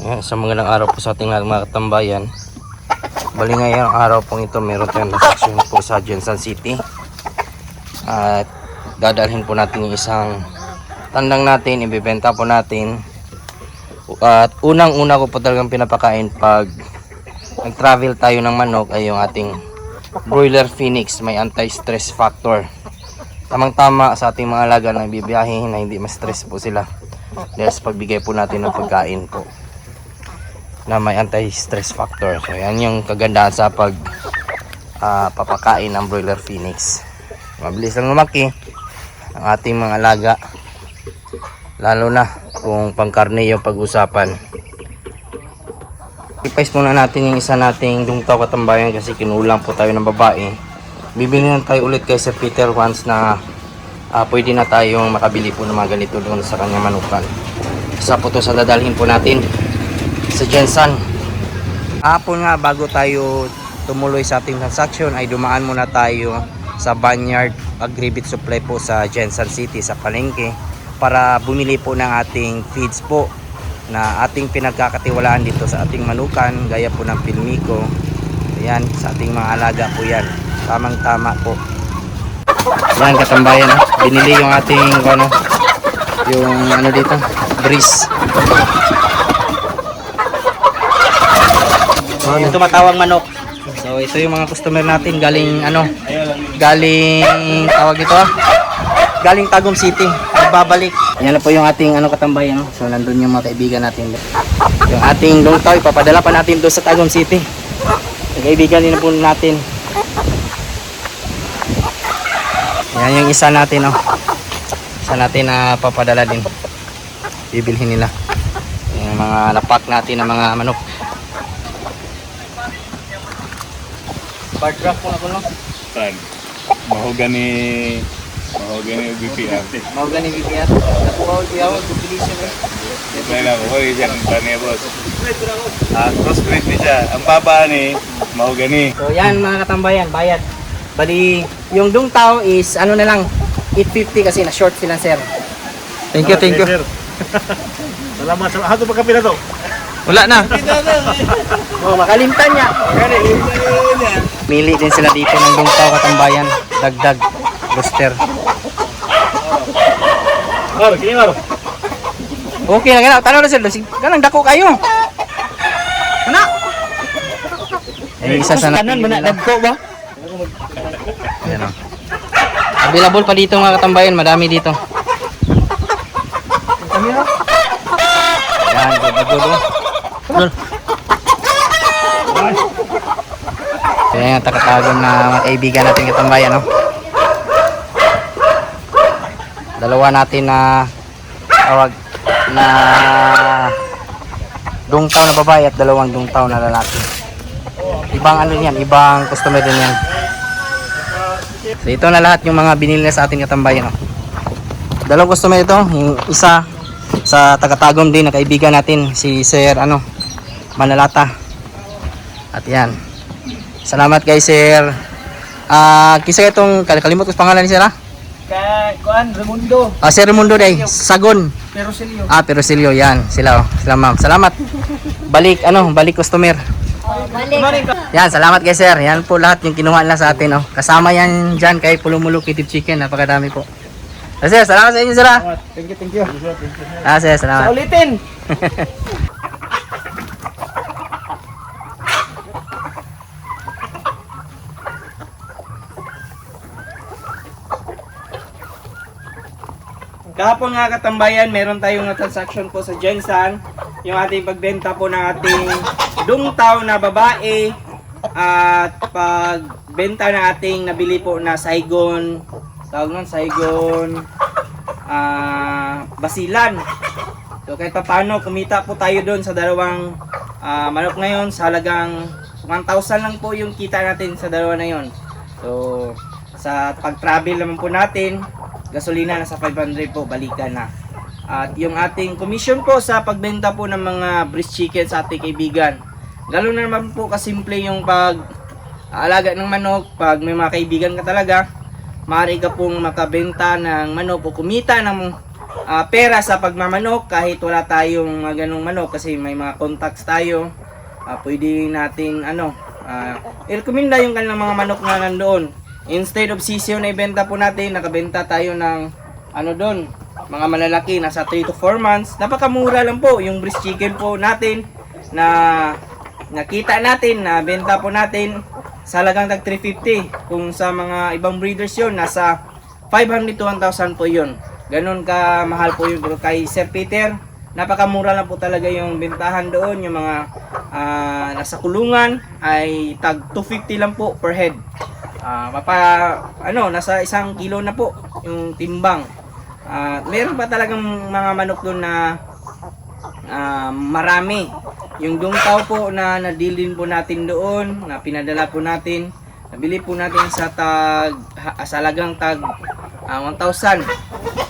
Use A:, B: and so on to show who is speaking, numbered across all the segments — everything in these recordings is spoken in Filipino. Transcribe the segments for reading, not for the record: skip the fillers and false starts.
A: Sa magandang araw po sa ating lahat mga katambayan. Bali ngayong araw pong ito meron tayong transaction po sa Jensan City. At dadalhin po natin yung isang tandang natin, ibibenta po natin. At unang-una ko po talagang pinapakain pag nag-travel tayo ng manok ay yung ating broiler phoenix, may anti-stress factor. Tamang-tama sa ating mga alaga na bibiyahin na hindi ma-stress po sila dahil sa pagbigay po natin ng pagkain po na may anti-stress factor. So yan yung kagandahan sa papakain ng broiler phoenix. Mabilis lang lumaki ang ating mga alaga, lalo na kung pangkarne yung pag-usapan. Ipais muna natin yung isa nating dungtaw katambayan kasi kinulang po tayo ng babae. Bibili na tayo ulit kay Sir Peter once na pwede na tayong makabili po ng mga ganito doon sa kanyang manukan. Isa po to sa dadalhin po natin sa Jensan. Hapon nga bago tayo tumuloy sa ating transaction ay dumaan muna tayo sa Banyard Agribit Supply po sa Jensan City sa palengke para bumili po ng ating feeds po na ating pinagkakatiwalaan dito sa ating manukan, gaya po ng Pilmico. Ayan, sa ating mga alaga po yan. Tamang tama po. Yan katambayan, binili yung ating yung dito, breeze. Yung tumatawang manok. So ito yung mga customer natin galing galing tawag ito galing Tagum City, nagbabalik. Yan na po yung ating katambayan. So nandun yung mga kaibigan natin. Yung ating dungtaw ipapadala pa natin doon sa Tagum City. Kaibigan din na po natin. Yan yung isa natin isa natin na papadala din. Bibilhin nila yung mga napak natin ng mga manok. Bardraft po ako
B: Tan. Mahogany BPR.
A: Mahogany BPR. Nakuha ko yaw, duplication
B: Kaya na ko isang tanya boss. Crossbreed ni siya. Ang baba ni mahogany.
A: So yan mga katambayan, bayad. Bali, yung dungtaw is na lang 850 kasi na short sila sir. Thank you.
B: Salamat sa hato pagkapila to.
A: Wala na. Makalimtan niya. Mili din sila dito ng dungtaw katambayan. Dagdag. Booster. Okay na gana. Tanaw na sir. Ganang dako kayo. Ano? Isa sa natin. Dagko ba? Ayan o. Available pa dito mga katambayan. Madami dito. Ayan. Good. Kaya yung takatagom na mga kaibigan natin katambayan dalawa natin na tawag na dungtaw na babae at dalawang dungtaw na lalaki. Ibang ibang customer din yan. So ito na lahat yung mga binili na sa ating katambayan dalawang customer ito, yung isa sa takatagom din na kaibigan natin si Sir Manalata. At yan. Salamat kay Sir. Kisa itong kalimot ko pangalan ni Sir
C: Raimundo.
A: Sir Raimundo day, Sagon.
C: Perosilio.
A: Perosilio yan. Sila ma'am. Salamat. Balik customer.
C: Balik.
A: Yan, salamat kay Sir. Yan po lahat yung kinuha nila sa atin Kasama yan dyan kay Pulumulo Kitib Chicken. Napakadami po. Sir, salamat sa inyo Sir.
C: Thank you.
A: Sir, salamat.
C: Sa ulitin. Kahapon nga katambayan, meron tayong transaction po sa Jensan. Yung ating pagbenta po ng ating dungtaw na babae at pagbenta ng ating nabili po na Saigon, Saigon Basilan. So kahit paano kumita po tayo doon sa dalawang manok ngayon sa halagang 1,000 lang po yung kita natin sa dalawa na yon. So sa pag-travel naman po natin, gasolina na sa 500 po, balikan na. At yung ating commission po sa pagbenta po ng mga breast chicken sa ating kaibigan. Ganoon na naman po kasimple yung pag-aalaga ng manok. Pag may mga kaibigan ka talaga, maaari ka pong makabenta ng manok o kumita ng pera sa pagmamanok kahit wala tayong ganong manok kasi may mga contacts tayo. Pwede natin i-recommenda yung kanilang mga manok na nandoon. Instead of sisyo na ibenta po natin, nakabenta tayo ng doon, mga malalaki, nasa 3 to 4 months. Napakamura lang po yung breast chicken po natin na nakita natin, na benta po natin sa halagang tag 350. Kung sa mga ibang breeders yun, nasa 500 to 1,000 po yun. Ganon ka mahal po yun. Pero kay Sir Peter, napakamura lang po talaga yung bentahan doon. Yung mga nasa kulungan ay tag 250 lang po per head. Nasa 1 kilo na po yung timbang. Meron pa talagang mga manok doon na marami. Yung dungtaw po na nadilin po natin doon, na pinadala po natin, nabili po natin sa halagang tag 1,000.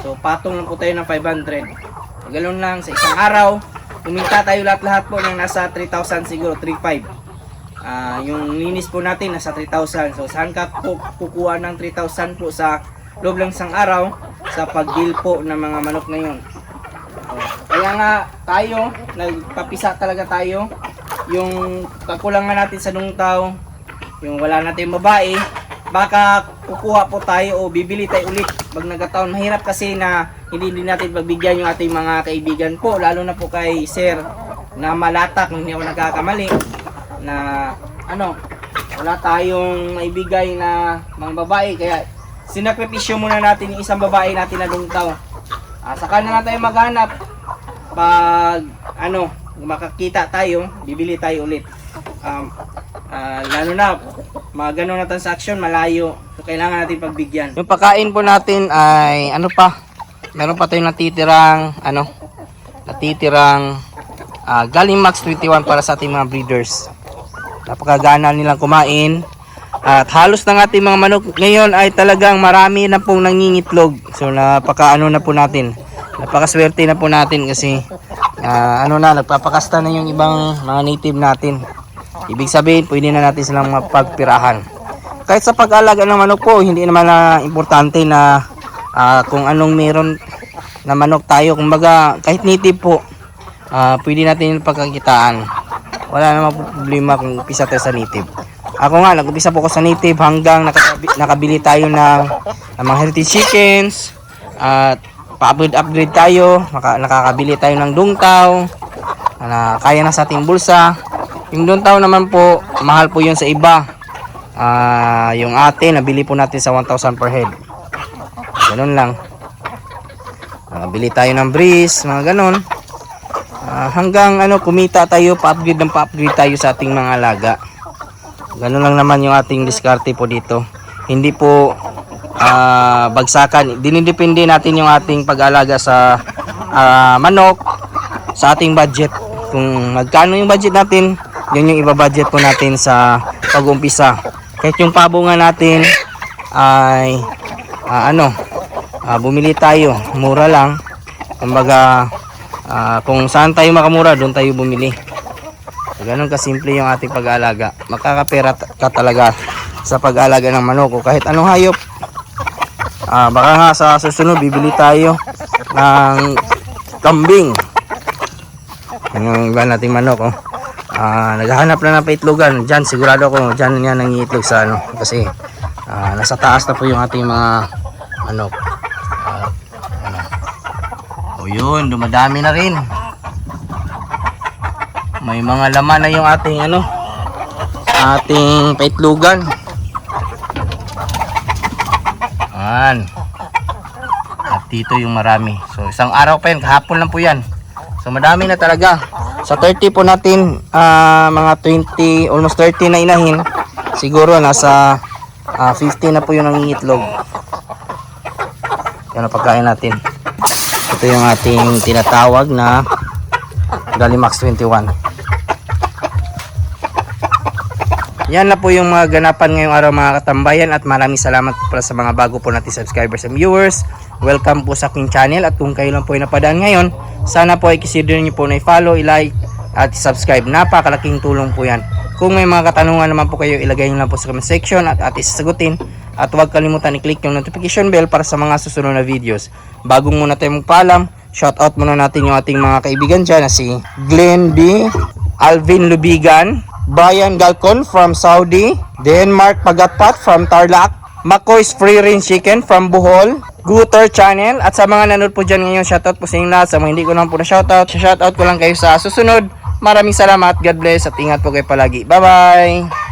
C: So patong lang po tayo ng 500. Galon lang sa isang araw. Kumita tayo lahat-lahat po ng nasa 3,000 siguro, 3,500. Yung linis po natin nasa 3,000. So saan ka po kukuha ng 3,000 po sa loob lang isang araw sa pag-deal po ng mga manok na yun. Kaya nga tayo, nagpapisa talaga tayo. Yung kakulangan natin sa dungtaw, yung wala natin babae, baka kukuha po tayo o bibili tayo ulit pag nagkataon. Mahirap kasi na hindi natin pagbigyan yung ating mga kaibigan po, lalo na po kay Sir na malatak, hindi ako nagkakamali, na wala tayong maibigay na mga babae, kaya sinakripisyo muna natin yung isang babae natin na dungtaw. Saka na lang tayo maghanap pag makakita tayo, bibili tayo ulit. Lalo na mga ganun na transaction malayo, so kailangan natin pagbigyan.
A: Yung pagkain po natin ay meron pa tayong natitirang galing Max 21 para sa ating mga breeders. Napakagana nilang kumain. At halos ng ating mga manok ngayon ay talagang marami na pong nangingitlog. So napakaano na po natin. Napakaswerte na po natin kasi nagpapakasta na yung ibang mga native natin. Ibig sabihin, pwede na natin silang mapagpirahan. Kahit sa pag-alaga ng manok po, hindi naman na importante na kung anong meron na manok tayo. Kumbaga, kahit native po, pwede natin yung pagkakitaan. Wala namang problema kung umpisa tayo sa native. Ako nga, nag-umpisa po ko sa native hanggang nakabili tayo ng mga heritage chickens at pa-upgrade tayo, nakakabili tayo ng dungtaw na kaya na sa ating bulsa. Yung dungtaw naman po, mahal po yun sa iba. Yung atin, nabili po natin sa 1,000 per head. Ganun lang. Bili tayo ng breeze, mga ganun. Hanggang kumita tayo, pa-upgrade tayo sa ating mga alaga. Ganun lang naman yung ating diskarte po dito. Hindi po bagsakan. Dinidepende natin yung ating pag-alaga sa manok sa ating budget. Kung magkano yung budget natin, yun yung iba-budget po natin sa pag-umpisa. Kahit yung pabo nga natin ay bumili tayo, mura lang. Kumbaga kung saan tayo makamura, doon tayo bumili. Ganun kasimple yung ating pag-aalaga. Makakapera ka talaga sa pag-aalaga ng manok o kahit anong hayop. Baka nga sa susunod bibili tayo ng kambing. Yung iba nating manok naghahanap na ng paitlogan. Diyan sigurado ko diyan yan nangiitlog sa kasi nasa taas na po yung ating mga manok. Yun, dumadami na rin. May mga laman na yung ating ating paitlugan. At dito yung marami. So isang araw pa yan, kahapon lang po yan. So madami na talaga. Sa 30 po natin, mga 20, almost 30 na inahin. Siguro nasa 50 na po yung nangingitlog. Yan ang pagkain natin. Ito yung ating tinatawag na Galimax 21. Yan na po yung mga ganapan ngayong araw mga katambayan, at maraming salamat po sa mga bago po natin subscribers and viewers. Welcome po sa aking channel, at kung kayo lang po ay napadaan ngayon, sana po ay consider nyo po na i-follow, i-like at subscribe. Napakalaking tulong po yan. Kung may mga katanungan naman po kayo, ilagay nyo lang po sa comment section at sasagutin. At huwag kalimutan i-click yung notification bell para sa mga susunod na videos. Bago muna tayo magpaalam, shoutout muna natin yung ating mga kaibigan dyan na si Glenn B, Alvin Lubigan, Brian Galcon from Saudi, Denmark Pagatpat from Tarlac, Makoy's Free Range Chicken from Bohol, Guter Channel, at sa mga nanood po dyan ngayon, shoutout po sa inyo lahat. Sa mga hindi ko naman po na shoutout ko lang kayo sa susunod. Maraming salamat, God bless, at ingat po kayo palagi. Bye bye!